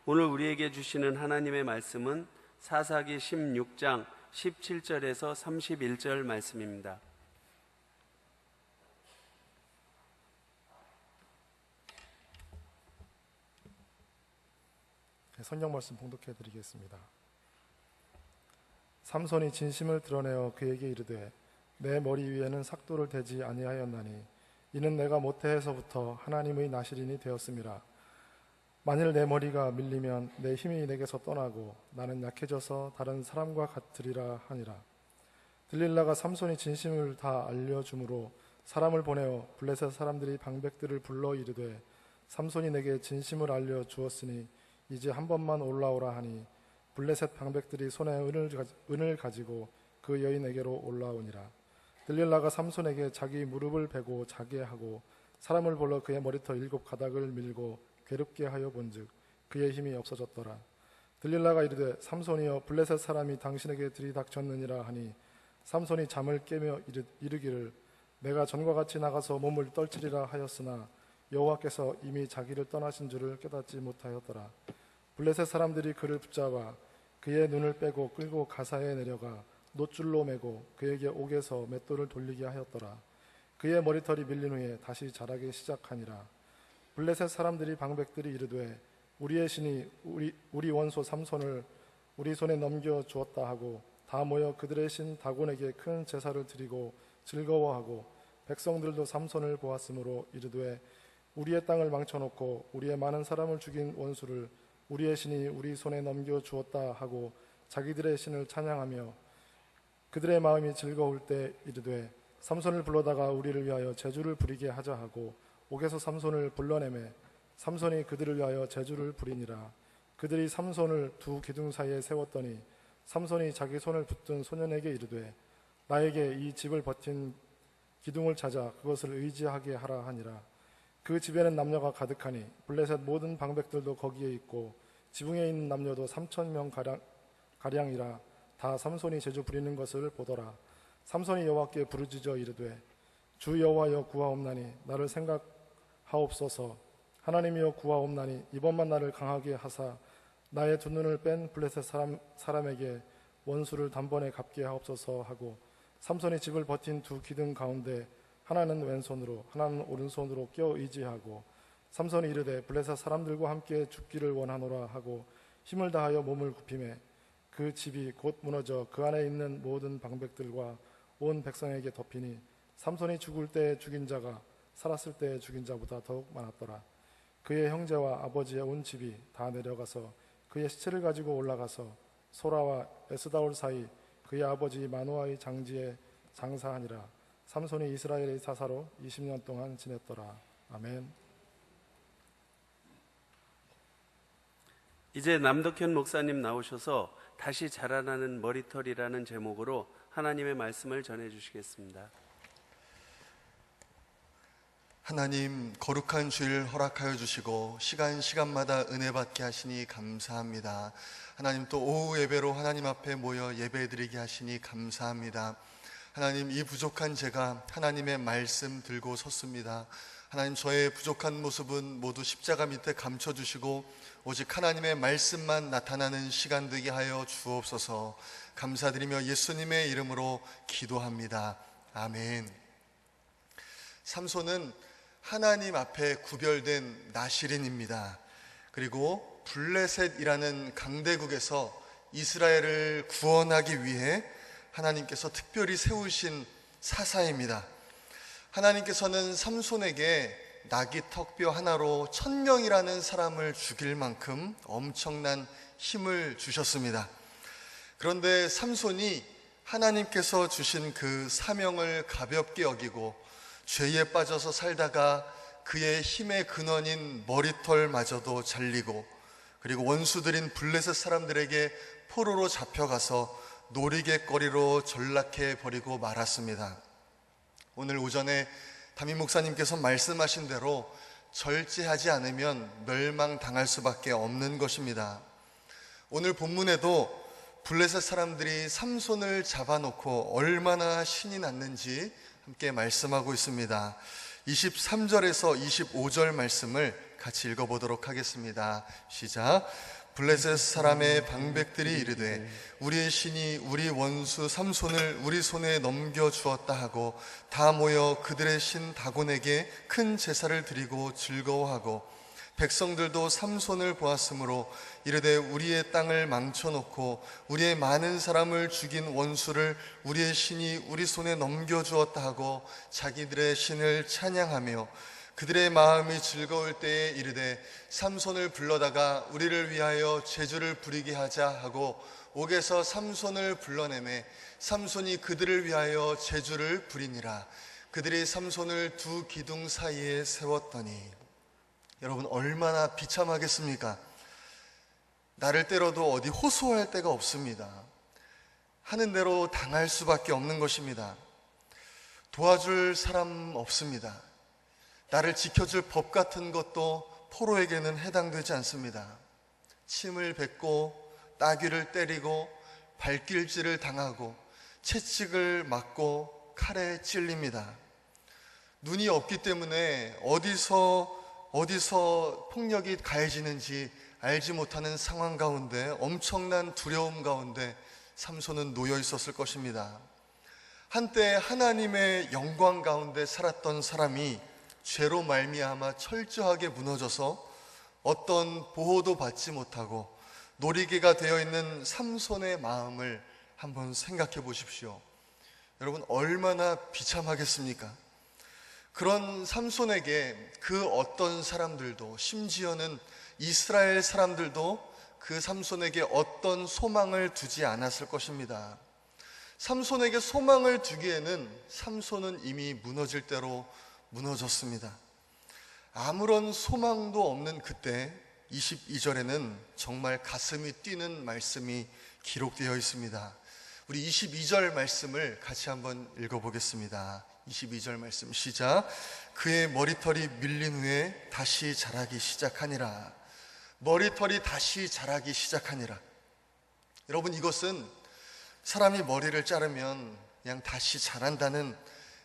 오늘 우리에게 주시는 하나님의 말씀은 사사기 16장 17절에서 31절 말씀입니다. 성경 말씀 봉독해 드리겠습니다. 삼손이 진심을 드러내어 그에게 이르되 내 머리 위에는 삭도를 대지 아니하였나니 이는 내가 모태에서부터 하나님의 나시린이 되었음이라. 만일 내 머리가 밀리면 내 힘이 내게서 떠나고 나는 약해져서 다른 사람과 같으리라 하니라. 들릴라가 삼손이 진심을 다 알려주므로 사람을 보내어 블레셋 사람들이 방백들을 불러 이르되 삼손이 내게 진심을 알려주었으니 이제 한 번만 올라오라 하니 블레셋 방백들이 손에 은을 가지고 그 여인에게로 올라오니라. 들릴라가 삼손에게 자기 무릎을 베고 자게 하고 사람을 불러 그의 머리터 7 가닥을 밀고 괴롭게 하여 본즉 그의 힘이 없어졌더라. 들릴라가 이르되 삼손이여 블레셋 사람이 당신에게 들이닥쳤느니라 하니 삼손이 잠을 깨며 이르기를 내가 전과 같이 나가서 몸을 떨치리라 하였으나 여호와께서 이미 자기를 떠나신 줄을 깨닫지 못하였더라. 블레셋 사람들이 그를 붙잡아 그의 눈을 빼고 끌고 가사에 내려가 놋줄로 매고 그에게 옥에서 맷돌을 돌리게 하였더라. 그의 머리털이 밀린 후에 다시 자라기 시작하니라. 블레셋 사람들이 방백들이 이르되 우리의 신이 우리 원소 삼손을 우리 손에 넘겨 주었다 하고 다 모여 그들의 신 다곤에게 큰 제사를 드리고 즐거워하고 백성들도 삼손을 보았으므로 이르되 우리의 땅을 망쳐놓고 우리의 많은 사람을 죽인 원수를 우리의 신이 우리 손에 넘겨 주었다 하고 자기들의 신을 찬양하며 그들의 마음이 즐거울 때 이르되 삼손을 불러다가 우리를 위하여 제주를 부리게 하자 하고 옥에서 삼손을 불러내매 삼손이 그들을 위하여 제주를 부리니라. 그들이 삼손을 두 기둥 사이에 세웠더니 삼손이 자기 손을 붙든 소년에게 이르되 나에게 이 집을 버틴 기둥을 찾아 그것을 의지하게 하라 하니라. 그 집에는 남녀가 가득하니 블레셋 모든 방백들도 거기에 있고 지붕에 있는 남녀도 3,000명 가량이라. 다 삼손이 제주 부리는 것을 보더라. 삼손이 여호와께 부르짖어 이르되 주 여호와여 구하옵나니 나를 생각하옵소서. 하나님이여 구하옵나니 이번만 나를 강하게 하사 나의 두 눈을 뺀 블레셋 사람에게 원수를 단번에 갚게 하옵소서 하고 삼손이 집을 버틴 두 기둥 가운데 하나는 왼손으로 하나는 오른손으로 껴 의지하고 삼손이 이르되 블레셋 사람들과 함께 죽기를 원하노라 하고 힘을 다하여 몸을 굽히매 그 집이 곧 무너져 그 안에 있는 모든 방백들과 온 백성에게 덮이니 삼손이 죽을 때 죽인 자가 살았을 때 죽인 자보다 더욱 많았더라. 그의 형제와 아버지의 온 집이 다 내려가서 그의 시체를 가지고 올라가서 소라와 에스다올 사이 그의 아버지 마노아의 장지에 장사하니라. 삼손이 이스라엘의 사사로 20년 동안 지냈더라. 아멘. 이제 남덕현 목사님 나오셔서 다시 자라나는 머리털이라는 제목으로 하나님의 말씀을 전해주시겠습니다. 하나님, 거룩한 주일 허락하여 주시고 시간마다 은혜 받게 하시니 감사합니다. 하나님, 또 오후 예배로 하나님 앞에 모여 예배드리게 하시니 감사합니다. 하나님, 이 부족한 제가 하나님의 말씀 들고 섰습니다. 하나님, 저의 부족한 모습은 모두 십자가 밑에 감춰주시고 오직 하나님의 말씀만 나타나는 시간 되게 하여 주옵소서. 감사드리며 예수님의 이름으로 기도합니다. 아멘. 삼손은 하나님 앞에 구별된 나시린입니다. 그리고 블레셋이라는 강대국에서 이스라엘을 구원하기 위해 하나님께서 특별히 세우신 사사입니다. 하나님께서는 삼손에게 나귀 턱뼈 하나로 1,000명이라는 사람을 죽일 만큼 엄청난 힘을 주셨습니다. 그런데 삼손이 하나님께서 주신 그 사명을 가볍게 여기고 죄에 빠져서 살다가 그의 힘의 근원인 머리털마저도 잘리고 그리고 원수들인 블레셋 사람들에게 포로로 잡혀가서 놀이개거리로 전락해 버리고 말았습니다. 오늘 오전에 담임 목사님께서 말씀하신 대로 절제하지 않으면 멸망당할 수밖에 없는 것입니다. 오늘 본문에도 블레셋 사람들이 삼손을 잡아놓고 얼마나 신이 났는지 함께 말씀하고 있습니다. 23절에서 25절 말씀을 같이 읽어보도록 하겠습니다. 시작. 블레셋 사람의 방백들이 이르되 우리의 신이 우리 원수 삼손을 우리 손에 넘겨주었다 하고 다 모여 그들의 신 다곤에게 큰 제사를 드리고 즐거워하고 백성들도 삼손을 보았으므로 이르되 우리의 땅을 망쳐놓고 우리의 많은 사람을 죽인 원수를 우리의 신이 우리 손에 넘겨주었다 하고 자기들의 신을 찬양하며 그들의 마음이 즐거울 때에 이르되 삼손을 불러다가 우리를 위하여 제주를 부리게 하자 하고 옥에서 삼손을 불러내매 삼손이 그들을 위하여 제주를 부리니라. 그들이 삼손을 두 기둥 사이에 세웠더니. 여러분, 얼마나 비참하겠습니까? 나를 때려도 어디 호소할 데가 없습니다. 하는 대로 당할 수밖에 없는 것입니다. 도와줄 사람 없습니다. 나를 지켜줄 법 같은 것도 포로에게는 해당되지 않습니다. 침을 뱉고 따귀를 때리고 발길질을 당하고 채찍을 맞고 칼에 찔립니다. 눈이 없기 때문에 어디서 폭력이 가해지는지 알지 못하는 상황 가운데 엄청난 두려움 가운데 삼손은 놓여 있었을 것입니다. 한때 하나님의 영광 가운데 살았던 사람이 죄로 말미암아 철저하게 무너져서 어떤 보호도 받지 못하고 놀이개가 되어 있는 삼손의 마음을 한번 생각해 보십시오. 여러분, 얼마나 비참하겠습니까? 그런 삼손에게 그 어떤 사람들도, 심지어는 이스라엘 사람들도 그 삼손에게 어떤 소망을 두지 않았을 것입니다. 삼손에게 소망을 두기에는 삼손은 이미 무너질 대로 무너졌습니다. 아무런 소망도 없는 그때 22절에는 정말 가슴이 뛰는 말씀이 기록되어 있습니다. 우리 22절 말씀을 같이 한번 읽어보겠습니다. 22절 말씀 시작. 그의 머리털이 밀린 후에 다시 자라기 시작하니라. 머리털이 다시 자라기 시작하니라. 여러분, 이것은 사람이 머리를 자르면 그냥 다시 자란다는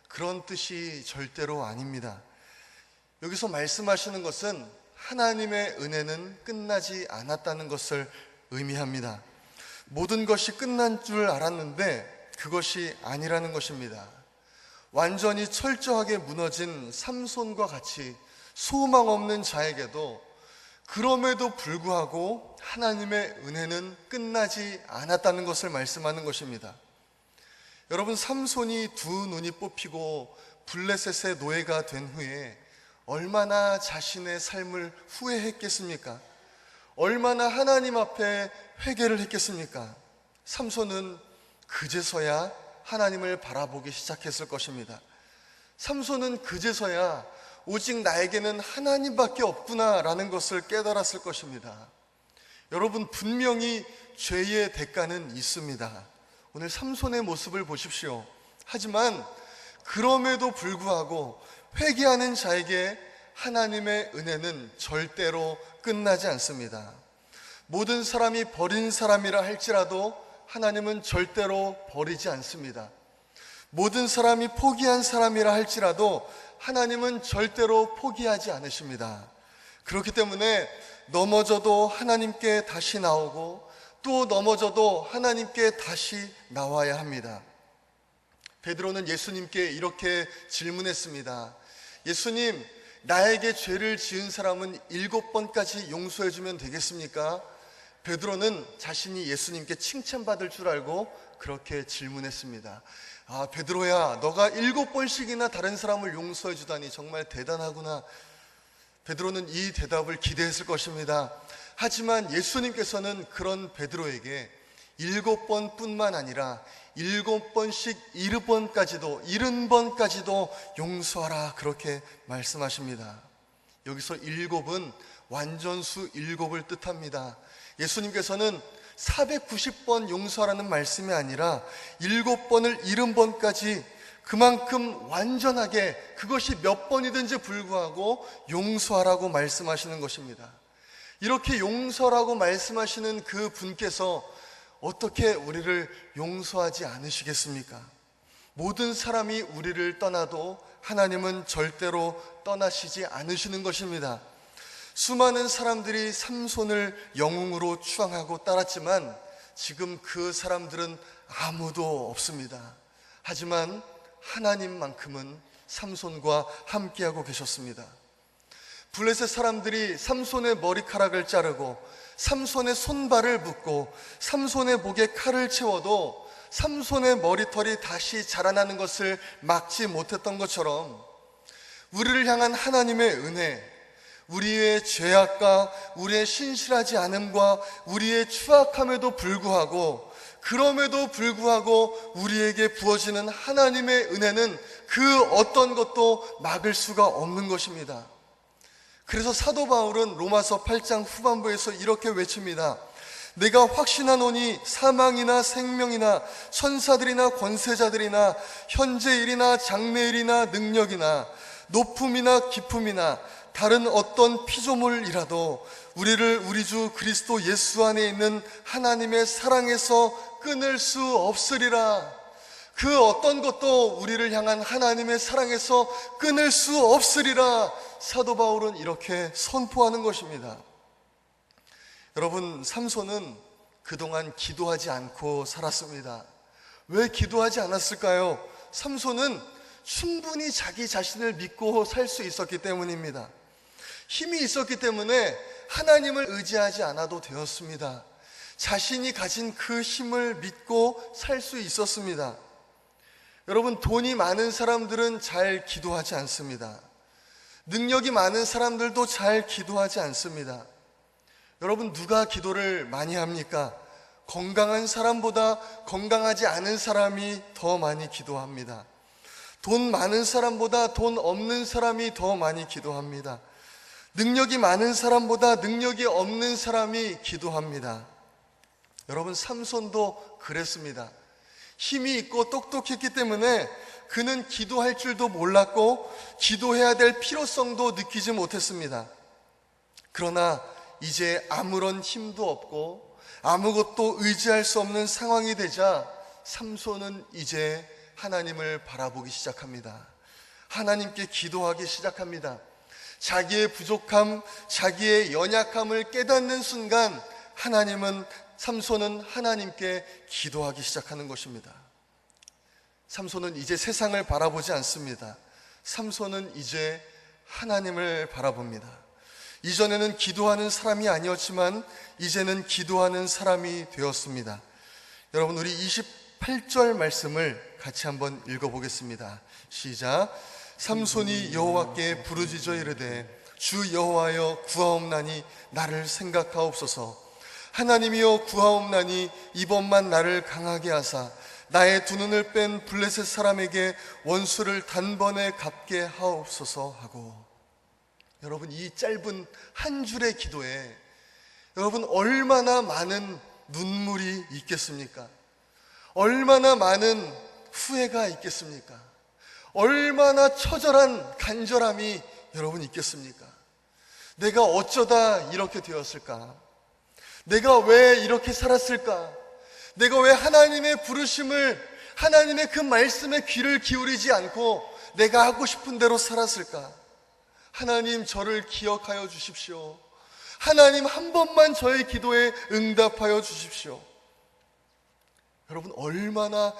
그런 뜻이 절대로 아닙니다. 여기서 말씀하시는 것은 하나님의 은혜는 끝나지 않았다는 것을 의미합니다. 모든 것이 끝난 줄 알았는데 그것이 아니라는 것입니다. 완전히 철저하게 무너진 삼손과 같이 소망 없는 자에게도 그럼에도 불구하고 하나님의 은혜는 끝나지 않았다는 것을 말씀하는 것입니다. 여러분, 삼손이 두 눈이 뽑히고 블레셋의 노예가 된 후에 얼마나 자신의 삶을 후회했겠습니까? 얼마나 하나님 앞에 회개를 했겠습니까? 삼손은 그제서야 하나님을 바라보기 시작했을 것입니다. 삼손은 그제서야 오직 나에게는 하나님밖에 없구나라는 것을 깨달았을 것입니다. 여러분, 분명히 죄의 대가는 있습니다. 오늘 삼손의 모습을 보십시오. 하지만 그럼에도 불구하고 회개하는 자에게 하나님의 은혜는 절대로 끝나지 않습니다. 모든 사람이 버린 사람이라 할지라도 하나님은 절대로 버리지 않습니다. 모든 사람이 포기한 사람이라 할지라도 하나님은 절대로 포기하지 않으십니다. 그렇기 때문에 넘어져도 하나님께 다시 나오고 또 넘어져도 하나님께 다시 나와야 합니다. 베드로는 예수님께 이렇게 질문했습니다. 예수님, 나에게 죄를 지은 사람은 7번까지 용서해주면 되겠습니까? 베드로는 자신이 예수님께 칭찬받을 줄 알고 그렇게 질문했습니다. 아, 베드로야, 너가 7번씩이나 다른 사람을 용서해 주다니 정말 대단하구나. 베드로는 이 대답을 기대했을 것입니다. 하지만 예수님께서는 그런 베드로에게 7번뿐만 아니라 7번씩 70번까지도 용서하라, 그렇게 말씀하십니다. 여기서 7은 완전수 7을 뜻합니다. 예수님께서는 490번 용서하라는 말씀이 아니라 7번을 70번까지 그만큼 완전하게, 그것이 몇 번이든지 불구하고 용서하라고 말씀하시는 것입니다. 이렇게 용서라고 말씀하시는 그 분께서 어떻게 우리를 용서하지 않으시겠습니까? 모든 사람이 우리를 떠나도 하나님은 절대로 떠나시지 않으시는 것입니다. 수많은 사람들이 삼손을 영웅으로 추앙하고 따랐지만 지금 그 사람들은 아무도 없습니다. 하지만 하나님만큼은 삼손과 함께하고 계셨습니다. 블레셋 사람들이 삼손의 머리카락을 자르고 삼손의 손발을 묶고 삼손의 목에 칼을 채워도 삼손의 머리털이 다시 자라나는 것을 막지 못했던 것처럼 우리를 향한 하나님의 은혜, 우리의 죄악과 우리의 신실하지 않음과 우리의 추악함에도 불구하고, 그럼에도 불구하고 우리에게 부어지는 하나님의 은혜는 그 어떤 것도 막을 수가 없는 것입니다. 그래서 사도 바울은 로마서 8장 후반부에서 이렇게 외칩니다. 내가 확신하노니 사망이나 생명이나 천사들이나 권세자들이나 현재일이나 장래일이나 능력이나 높음이나 깊음이나 다른 어떤 피조물이라도 우리를 우리 주 그리스도 예수 안에 있는 하나님의 사랑에서 끊을 수 없으리라. 그 어떤 것도 우리를 향한 하나님의 사랑에서 끊을 수 없으리라. 사도 바울은 이렇게 선포하는 것입니다. 여러분, 삼손은 그동안 기도하지 않고 살았습니다. 왜 기도하지 않았을까요? 삼손은 충분히 자기 자신을 믿고 살 수 있었기 때문입니다. 힘이 있었기 때문에 하나님을 의지하지 않아도 되었습니다. 자신이 가진 그 힘을 믿고 살 수 있었습니다. 여러분, 돈이 많은 사람들은 잘 기도하지 않습니다. 능력이 많은 사람들도 잘 기도하지 않습니다. 여러분, 누가 기도를 많이 합니까? 건강한 사람보다 건강하지 않은 사람이 더 많이 기도합니다. 돈 많은 사람보다 돈 없는 사람이 더 많이 기도합니다. 능력이 많은 사람보다 능력이 없는 사람이 기도합니다. 여러분, 삼손도 그랬습니다. 힘이 있고 똑똑했기 때문에 그는 기도할 줄도 몰랐고 기도해야 될 필요성도 느끼지 못했습니다. 그러나 이제 아무런 힘도 없고 아무것도 의지할 수 없는 상황이 되자 삼손은 이제 하나님을 바라보기 시작합니다. 하나님께 기도하기 시작합니다. 자기의 부족함, 자기의 연약함을 깨닫는 순간 삼손은 하나님께 기도하기 시작하는 것입니다. 삼손은 이제 세상을 바라보지 않습니다. 삼손은 이제 하나님을 바라봅니다. 이전에는 기도하는 사람이 아니었지만 이제는 기도하는 사람이 되었습니다. 여러분, 우리 28절 말씀을 같이 한번 읽어보겠습니다. 시작. 삼손이 여호와께 부르짖어 이르되 주 여호와여 구하옵나니 나를 생각하옵소서. 하나님이여 구하옵나니 이번만 나를 강하게 하사 나의 두 눈을 뺀 블레셋 사람에게 원수를 단번에 갚게 하옵소서 하고. 여러분, 이 짧은 한 줄의 기도에 여러분 얼마나 많은 눈물이 있겠습니까? 얼마나 많은 후회가 있겠습니까? 얼마나 처절한 간절함이 여러분 있겠습니까? 내가 어쩌다 이렇게 되었을까? 내가 왜 이렇게 살았을까? 내가 왜 하나님의 부르심을, 하나님의 그 말씀에 귀를 기울이지 않고 내가 하고 싶은 대로 살았을까? 하나님, 저를 기억하여 주십시오. 하나님, 한 번만 저의 기도에 응답하여 주십시오. 여러분, 얼마나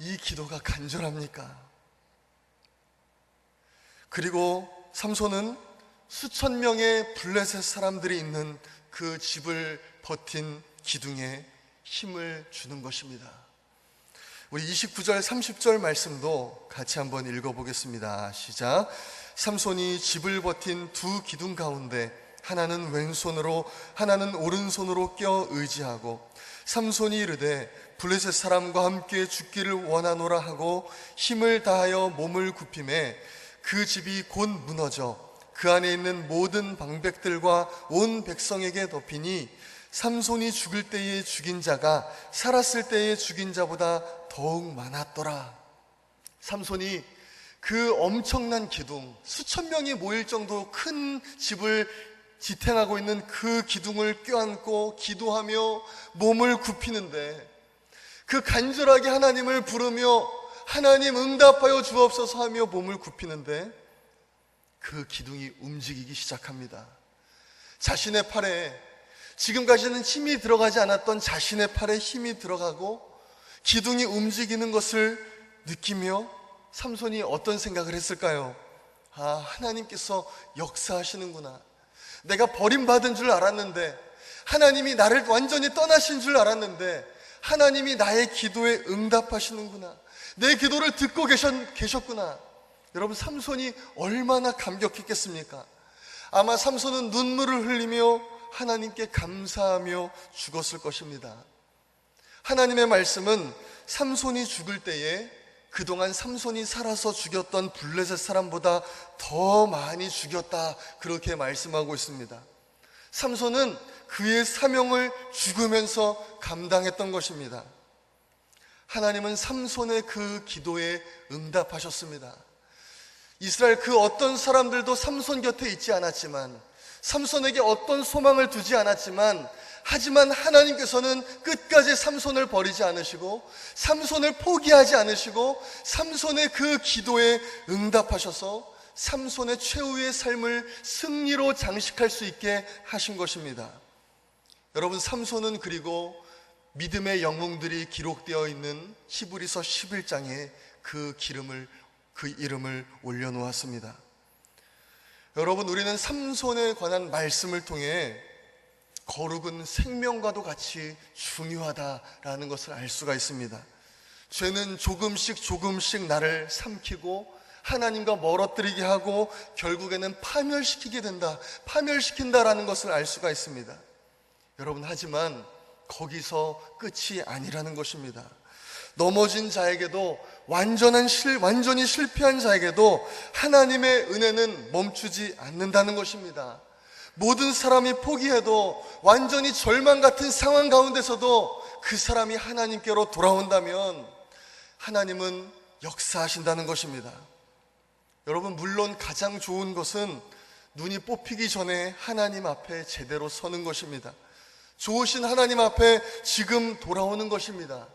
이 기도가 간절합니까? 그리고 삼손은 수천 명의 블레셋 사람들이 있는 그 집을 버틴 기둥에 힘을 주는 것입니다. 우리 29절 30절 말씀도 같이 한번 읽어보겠습니다. 시작. 삼손이 집을 버틴 두 기둥 가운데 하나는 왼손으로 하나는 오른손으로 껴 의지하고 삼손이 이르되 블레셋 사람과 함께 죽기를 원하노라 하고 힘을 다하여 몸을 굽히매 그 집이 곧 무너져 그 안에 있는 모든 방백들과 온 백성에게 덮이니 삼손이 죽을 때에 죽인 자가 살았을 때에 죽인 자보다 더욱 많았더라. 삼손이 그 엄청난 기둥, 수천 명이 모일 정도 큰 집을 지탱하고 있는 그 기둥을 껴안고 기도하며 몸을 굽히는데 그 간절하게 하나님을 부르며 하나님 응답하여 주옵소서 하며 몸을 굽히는데 그 기둥이 움직이기 시작합니다. 자신의 팔에 지금까지는 힘이 들어가지 않았던 자신의 팔에 힘이 들어가고 기둥이 움직이는 것을 느끼며 삼손이 어떤 생각을 했을까요? 아, 하나님께서 역사하시는구나. 내가 버림받은 줄 알았는데, 하나님이 나를 완전히 떠나신 줄 알았는데 하나님이 나의 기도에 응답하시는구나. 내 기도를 듣고 계셨구나. 여러분, 삼손이 얼마나 감격했겠습니까? 아마 삼손은 눈물을 흘리며 하나님께 감사하며 죽었을 것입니다. 하나님의 말씀은 삼손이 죽을 때에 그동안 삼손이 살아서 죽였던 블레셋 사람보다 더 많이 죽였다, 그렇게 말씀하고 있습니다. 삼손은 그의 사명을 죽으면서 감당했던 것입니다. 하나님은 삼손의 그 기도에 응답하셨습니다. 이스라엘 그 어떤 사람들도 삼손 곁에 있지 않았지만, 삼손에게 어떤 소망을 두지 않았지만, 하지만 하나님께서는 끝까지 삼손을 버리지 않으시고 삼손을 포기하지 않으시고 삼손의 그 기도에 응답하셔서 삼손의 최후의 삶을 승리로 장식할 수 있게 하신 것입니다. 여러분, 삼손은 그리고 믿음의 영웅들이 기록되어 있는 히브리서 11장에 그 이름을 올려놓았습니다. 여러분, 우리는 삼손에 관한 말씀을 통해 거룩은 생명과도 같이 중요하다라는 것을 알 수가 있습니다. 죄는 조금씩 나를 삼키고 하나님과 멀어뜨리게 하고 결국에는 파멸시킨다라는 것을 알 수가 있습니다. 여러분, 하지만 거기서 끝이 아니라는 것입니다. 넘어진 자에게도, 완전히 실패한 자에게도 하나님의 은혜는 멈추지 않는다는 것입니다. 모든 사람이 포기해도, 완전히 절망 같은 상황 가운데서도 그 사람이 하나님께로 돌아온다면 하나님은 역사하신다는 것입니다. 여러분, 물론 가장 좋은 것은 눈이 뽑히기 전에 하나님 앞에 제대로 서는 것입니다. 좋으신 하나님 앞에 지금 돌아오는 것입니다.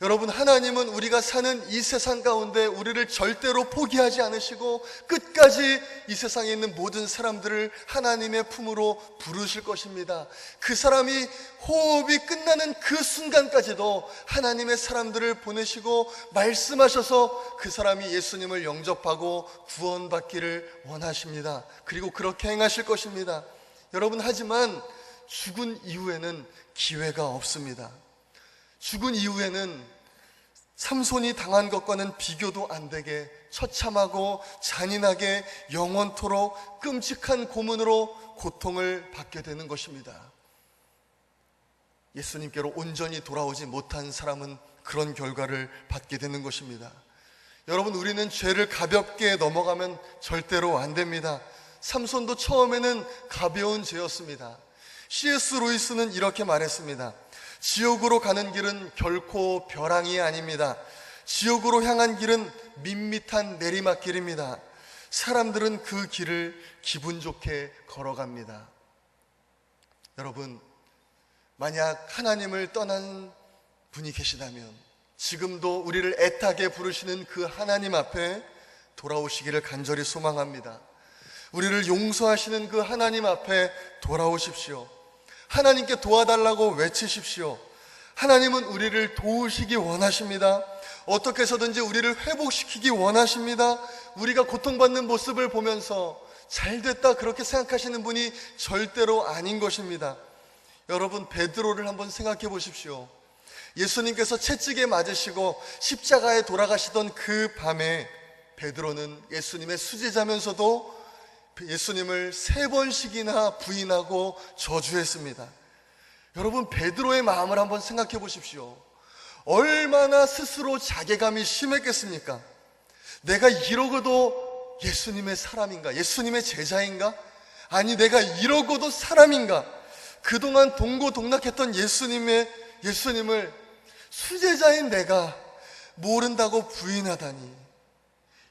여러분, 하나님은 우리가 사는 이 세상 가운데 우리를 절대로 포기하지 않으시고 끝까지 이 세상에 있는 모든 사람들을 하나님의 품으로 부르실 것입니다. 그 사람이 호흡이 끝나는 그 순간까지도 하나님의 사람들을 보내시고 말씀하셔서 그 사람이 예수님을 영접하고 구원받기를 원하십니다. 그리고 그렇게 행하실 것입니다. 여러분, 하지만 죽은 이후에는 기회가 없습니다. 죽은 이후에는 삼손이 당한 것과는 비교도 안 되게 처참하고 잔인하게 영원토록 끔찍한 고문으로 고통을 받게 되는 것입니다. 예수님께로 온전히 돌아오지 못한 사람은 그런 결과를 받게 되는 것입니다. 여러분, 우리는 죄를 가볍게 넘어가면 절대로 안 됩니다. 삼손도 처음에는 가벼운 죄였습니다. C.S. 루이스는 이렇게 말했습니다. 지옥으로 가는 길은 결코 벼랑이 아닙니다. 지옥으로 향한 길은 밋밋한 내리막길입니다. 사람들은 그 길을 기분 좋게 걸어갑니다. 여러분, 만약 하나님을 떠난 분이 계시다면 지금도 우리를 애타게 부르시는 그 하나님 앞에 돌아오시기를 간절히 소망합니다. 우리를 용서하시는 그 하나님 앞에 돌아오십시오. 하나님께 도와달라고 외치십시오. 하나님은 우리를 도우시기 원하십니다. 어떻게 해서든지 우리를 회복시키기 원하십니다. 우리가 고통받는 모습을 보면서 잘됐다 그렇게 생각하시는 분이 절대로 아닌 것입니다. 여러분, 베드로를 한번 생각해 보십시오. 예수님께서 채찍에 맞으시고 십자가에 돌아가시던 그 밤에 베드로는 예수님의 수제자면서도 예수님을 3번씩이나 부인하고 저주했습니다. 여러분, 베드로의 마음을 한번 생각해 보십시오. 얼마나 스스로 자괴감이 심했겠습니까? 내가 이러고도 예수님의 사람인가? 예수님의 제자인가? 아니, 내가 이러고도 사람인가? 그동안 동고동락했던 예수님을 수제자인 내가 모른다고 부인하다니.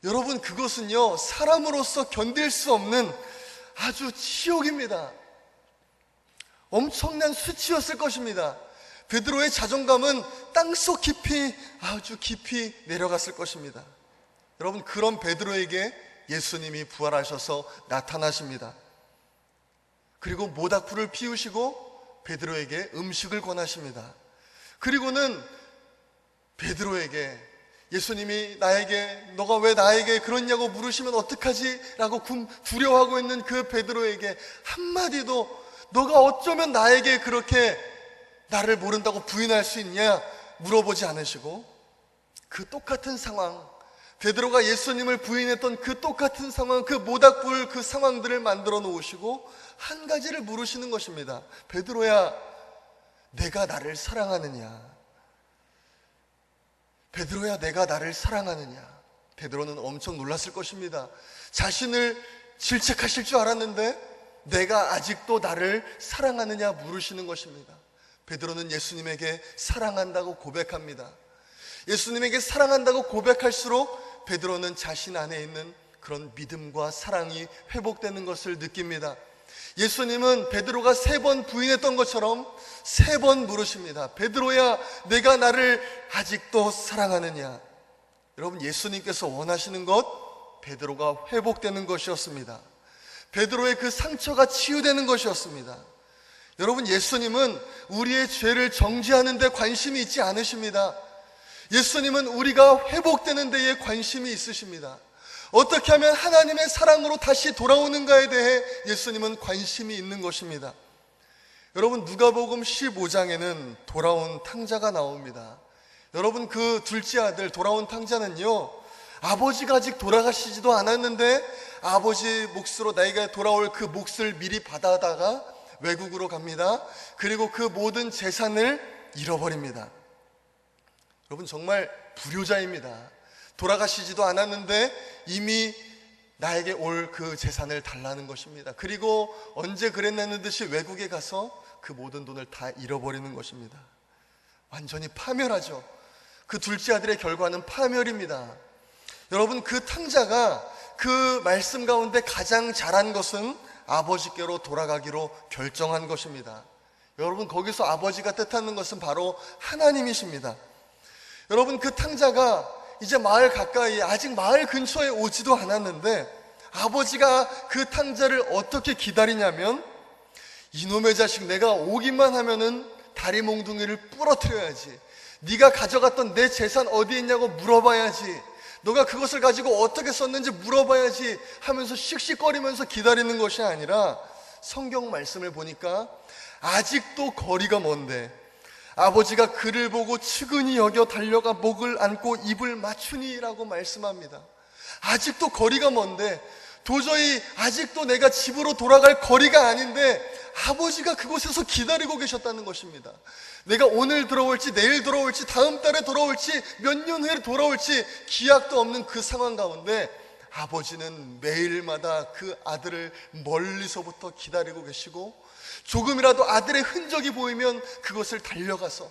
여러분, 그것은요, 사람으로서 견딜 수 없는 아주 치욕입니다. 엄청난 수치였을 것입니다. 베드로의 자존감은 땅속 깊이, 아주 깊이 내려갔을 것입니다. 여러분, 그런 베드로에게 예수님이 부활하셔서 나타나십니다. 그리고 모닥불을 피우시고 베드로에게 음식을 권하십니다. 그리고는 베드로에게 예수님이 너가 왜 나에게 그러냐고 물으시면 어떡하지? 라고 두려워하고 있는 그 베드로에게 한마디도 너가 어쩌면 나에게 그렇게 나를 모른다고 부인할 수 있냐? 물어보지 않으시고, 그 똑같은 상황, 베드로가 예수님을 부인했던 그 똑같은 상황, 그 모닥불 그 상황들을 만들어 놓으시고 한 가지를 물으시는 것입니다. 베드로야, 내가 나를 사랑하느냐? 베드로야, 내가 나를 사랑하느냐? 베드로는 엄청 놀랐을 것입니다. 자신을 질책하실 줄 알았는데 내가 아직도 나를 사랑하느냐 물으시는 것입니다. 베드로는 예수님에게 사랑한다고 고백합니다. 예수님에게 사랑한다고 고백할수록 베드로는 자신 안에 있는 그런 믿음과 사랑이 회복되는 것을 느낍니다. 예수님은 베드로가 3번 부인했던 것처럼 3번 물으십니다. 베드로야, 내가 나를 아직도 사랑하느냐? 여러분, 예수님께서 원하시는 것, 베드로가 회복되는 것이었습니다. 베드로의 그 상처가 치유되는 것이었습니다. 여러분, 예수님은 우리의 죄를 정죄하는 데 관심이 있지 않으십니다. 예수님은 우리가 회복되는 데에 관심이 있으십니다. 어떻게 하면 하나님의 사랑으로 다시 돌아오는가에 대해 예수님은 관심이 있는 것입니다. 여러분, 누가복음 15장에는 돌아온 탕자가 나옵니다. 여러분, 그 둘째 아들 돌아온 탕자는요, 아버지가 아직 돌아가시지도 않았는데 아버지 몫으로 나에게 돌아올 그 몫을 미리 받아다가 외국으로 갑니다. 그리고 그 모든 재산을 잃어버립니다. 여러분, 정말 불효자입니다. 돌아가시지도 않았는데 이미 나에게 올 그 재산을 달라는 것입니다. 그리고 언제 그랬냐는 듯이 외국에 가서 그 모든 돈을 다 잃어버리는 것입니다. 완전히 파멸하죠. 그 둘째 아들의 결과는 파멸입니다. 여러분, 그 탕자가 그 말씀 가운데 가장 잘한 것은 아버지께로 돌아가기로 결정한 것입니다. 여러분, 거기서 아버지가 뜻하는 것은 바로 하나님이십니다. 여러분, 그 탕자가 이제 마을 가까이, 아직 마을 근처에 오지도 않았는데 아버지가 그 탕자를 어떻게 기다리냐면, 이놈의 자식, 내가 오기만 하면은 다리 몽둥이를 부러뜨려야지, 네가 가져갔던 내 재산 어디에 있냐고 물어봐야지, 너가 그것을 가지고 어떻게 썼는지 물어봐야지 하면서 씩씩거리면서 기다리는 것이 아니라, 성경 말씀을 보니까 아직도 거리가 먼데 아버지가 그를 보고 측은히 여겨 달려가 목을 안고 입을 맞추니라고 말씀합니다. 아직도 거리가 먼데, 도저히 아직도 내가 집으로 돌아갈 거리가 아닌데 아버지가 그곳에서 기다리고 계셨다는 것입니다. 내가 오늘 돌아올지 내일 돌아올지 다음 달에 돌아올지 몇 년 후에 돌아올지 기약도 없는 그 상황 가운데 아버지는 매일마다 그 아들을 멀리서부터 기다리고 계시고, 조금이라도 아들의 흔적이 보이면 그것을 달려가서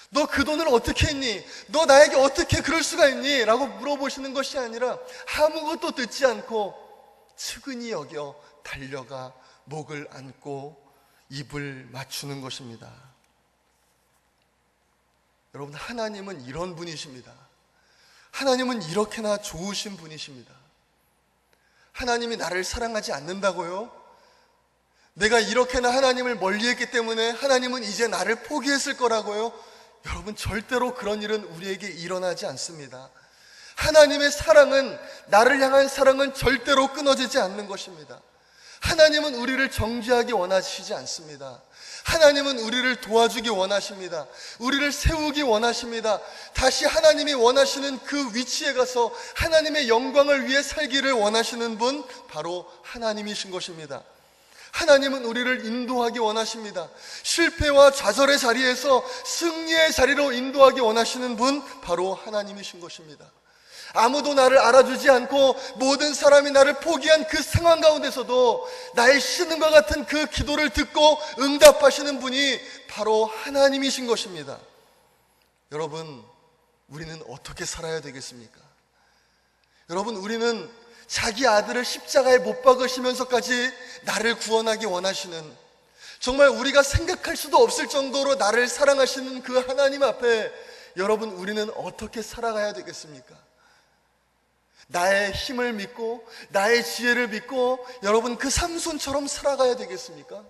너 그 돈을 어떻게 했니? 너 나에게 어떻게 그럴 수가 있니? 라고 물어보시는 것이 아니라 아무것도 듣지 않고 측은히 여겨 달려가 목을 안고 입을 맞추는 것입니다. 여러분, 하나님은 이런 분이십니다. 하나님은 이렇게나 좋으신 분이십니다. 하나님이 나를 사랑하지 않는다고요? 내가 이렇게나 하나님을 멀리했기 때문에 하나님은 이제 나를 포기했을 거라고요? 여러분, 절대로 그런 일은 우리에게 일어나지 않습니다. 하나님의 사랑은, 나를 향한 사랑은 절대로 끊어지지 않는 것입니다. 하나님은 우리를 정죄하기 원하시지 않습니다. 하나님은 우리를 도와주기 원하십니다. 우리를 세우기 원하십니다. 다시 하나님이 원하시는 그 위치에 가서 하나님의 영광을 위해 살기를 원하시는 분, 바로 하나님이신 것입니다. 하나님은 우리를 인도하기 원하십니다. 실패와 좌절의 자리에서 승리의 자리로 인도하기 원하시는 분, 바로 하나님이신 것입니다. 아무도 나를 알아주지 않고 모든 사람이 나를 포기한 그 상황 가운데서도 나의 신음과 같은 그 기도를 듣고 응답하시는 분이 바로 하나님이신 것입니다. 여러분, 우리는 어떻게 살아야 되겠습니까? 여러분, 우리는 자기 아들을 십자가에 못 박으시면서까지 나를 구원하기 원하시는, 정말 우리가 생각할 수도 없을 정도로 나를 사랑하시는 그 하나님 앞에 여러분, 우리는 어떻게 살아가야 되겠습니까? 나의 힘을 믿고 나의 지혜를 믿고 여러분, 그 삼손처럼 살아가야 되겠습니까?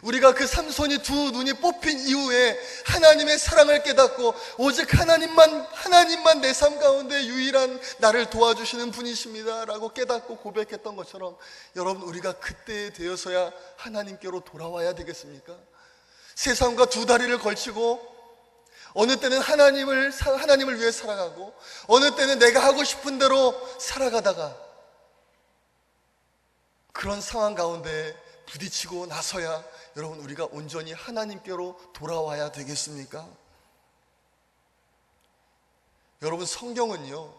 우리가 그 삼손이 두 눈이 뽑힌 이후에 하나님의 사랑을 깨닫고 오직 하나님만 내 삶 가운데 유일한 나를 도와주시는 분이십니다 라고 깨닫고 고백했던 것처럼 여러분, 우리가 그때에 되어서야 하나님께로 돌아와야 되겠습니까? 세상과 두 다리를 걸치고 어느 때는 하나님을 위해 살아가고 어느 때는 내가 하고 싶은 대로 살아가다가 그런 상황 가운데 부딪히고 나서야 여러분, 우리가 온전히 하나님께로 돌아와야 되겠습니까? 여러분, 성경은요,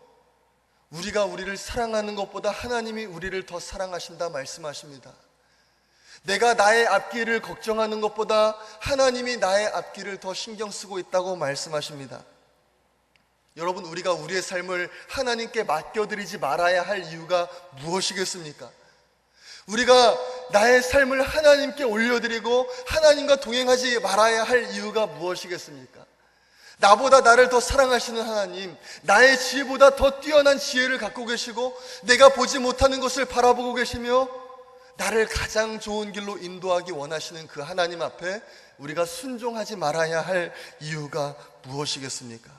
우리가 우리를 사랑하는 것보다 하나님이 우리를 더 사랑하신다 말씀하십니다. 내가 나의 앞길을 걱정하는 것보다 하나님이 나의 앞길을 더 신경 쓰고 있다고 말씀하십니다. 여러분, 우리가 우리의 삶을 하나님께 맡겨드리지 말아야 할 이유가 무엇이겠습니까? 우리가 나의 삶을 하나님께 올려드리고 하나님과 동행하지 말아야 할 이유가 무엇이겠습니까? 나보다 나를 더 사랑하시는 하나님, 나의 지혜보다 더 뛰어난 지혜를 갖고 계시고 내가 보지 못하는 것을 바라보고 계시며 나를 가장 좋은 길로 인도하기 원하시는 그 하나님 앞에 우리가 순종하지 말아야 할 이유가 무엇이겠습니까?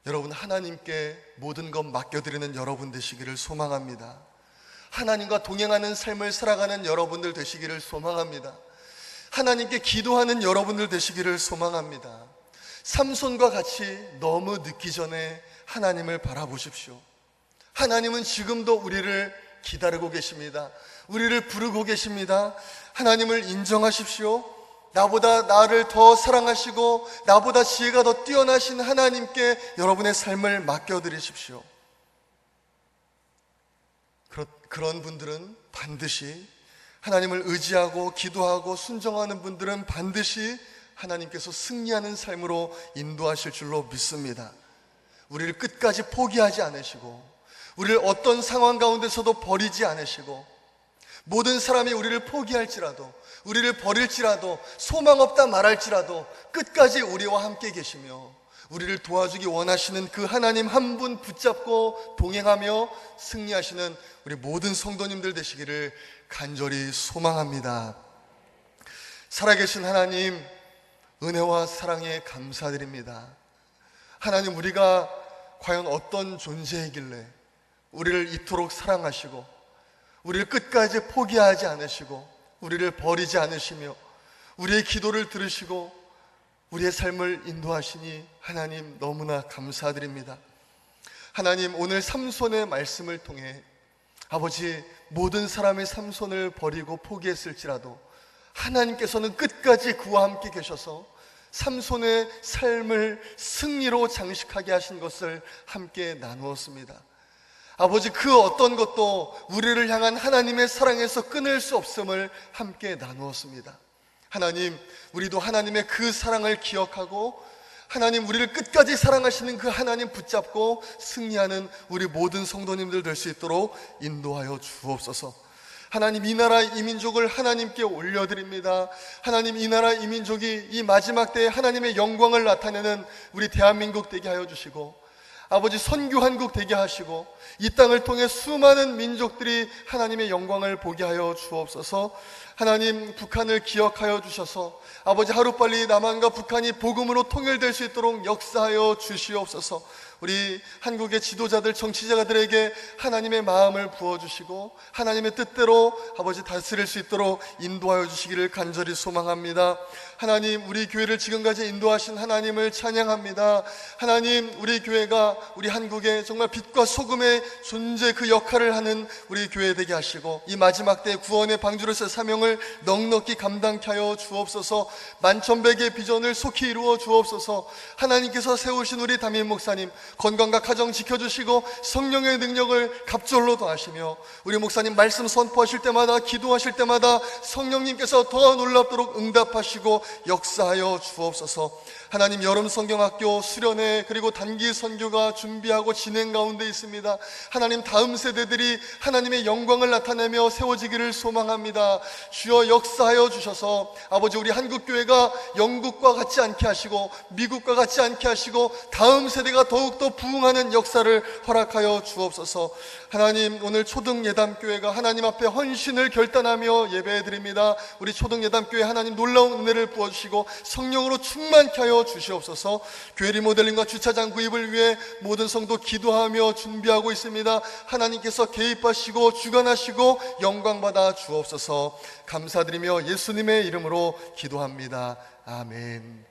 여러분, 하나님께 모든 것 맡겨드리는 여러분 되시기를 소망합니다. 하나님과 동행하는 삶을 살아가는 여러분들 되시기를 소망합니다. 하나님께 기도하는 여러분들 되시기를 소망합니다. 삼손과 같이 너무 늦기 전에 하나님을 바라보십시오. 하나님은 지금도 우리를 기다리고 계십니다. 우리를 부르고 계십니다. 하나님을 인정하십시오. 나보다 나를 더 사랑하시고 나보다 지혜가 더 뛰어나신 하나님께 여러분의 삶을 맡겨드리십시오. 그런 분들은 반드시 하나님을 의지하고 기도하고 순종하는 분들은 반드시 하나님께서 승리하는 삶으로 인도하실 줄로 믿습니다. 우리를 끝까지 포기하지 않으시고 우리를 어떤 상황 가운데서도 버리지 않으시고 모든 사람이 우리를 포기할지라도 우리를 버릴지라도 소망 없다 말할지라도 끝까지 우리와 함께 계시며 우리를 도와주기 원하시는 그 하나님 한 분 붙잡고 동행하며 승리하시는 우리 모든 성도님들 되시기를 간절히 소망합니다. 살아계신 하나님, 은혜와 사랑에 감사드립니다. 하나님, 우리가 과연 어떤 존재이길래 우리를 이토록 사랑하시고 우리를 끝까지 포기하지 않으시고 우리를 버리지 않으시며 우리의 기도를 들으시고 우리의 삶을 인도하시니 하나님 너무나 감사드립니다. 하나님, 오늘 삼손의 말씀을 통해 아버지, 모든 사람의 삼손을 버리고 포기했을지라도 하나님께서는 끝까지 그와 함께 계셔서 삼손의 삶을 승리로 장식하게 하신 것을 함께 나누었습니다. 아버지, 그 어떤 것도 우리를 향한 하나님의 사랑에서 끊을 수 없음을 함께 나누었습니다. 하나님, 우리도 하나님의 그 사랑을 기억하고 하나님, 우리를 끝까지 사랑하시는 그 하나님 붙잡고 승리하는 우리 모든 성도님들 될 수 있도록 인도하여 주옵소서. 하나님, 이 나라 이 민족을 하나님께 올려드립니다. 하나님, 이 나라 이 민족이 이 마지막 때에 하나님의 영광을 나타내는 우리 대한민국 되게 하여 주시고 아버지, 선교한국 되게 하시고 이 땅을 통해 수많은 민족들이 하나님의 영광을 보게 하여 주옵소서. 하나님, 북한을 기억하여 주셔서 아버지, 하루빨리 남한과 북한이 복음으로 통일될 수 있도록 역사하여 주시옵소서. 우리 한국의 지도자들, 정치자들에게 하나님의 마음을 부어주시고 하나님의 뜻대로 아버지 다스릴 수 있도록 인도하여 주시기를 간절히 소망합니다. 하나님, 우리 교회를 지금까지 인도하신 하나님을 찬양합니다. 하나님, 우리 교회가 우리 한국의 정말 빛과 소금의 존재 그 역할을 하는 우리 교회 되게 하시고 이 마지막 때 구원의 방주로서의 사명을 사명을 넉넉히 감당케 하여 주옵소서. 만천백의 비전을 속히 이루어 주옵소서. 하나님께서 세우신 우리 담임 목사님 건강과 가정 지켜주시고 성령의 능력을 갑절로 더하시며, 우리 목사님 말씀 선포하실 때마다, 기도하실 때마다 성령님께서 더 놀랍도록 응답하시고 역사하여 주옵소서. 하나님, 여름 성경학교 수련회 그리고 단기 선교가 준비하고 진행 가운데 있습니다. 하나님, 다음 세대들이 하나님의 영광을 나타내며 세워지기를 소망합니다. 주여 역사하여 주셔서 아버지, 우리 한국교회가 영국과 같지 않게 하시고 미국과 같지 않게 하시고 다음 세대가 더욱더 부흥하는 역사를 허락하여 주옵소서. 하나님, 오늘 초등예담교회가 하나님 앞에 헌신을 결단하며 예배드립니다. 우리 초등예담교회 하나님 놀라운 은혜를 부어주시고 성령으로 충만케 하여 주시옵소서. 교회 리모델링과 주차장 구입을 위해 모든 성도 기도하며 준비하고 있습니다. 하나님께서 개입하시고 주관하시고 영광받아 주옵소서. 감사드리며 예수님의 이름으로 기도합니다. 아멘.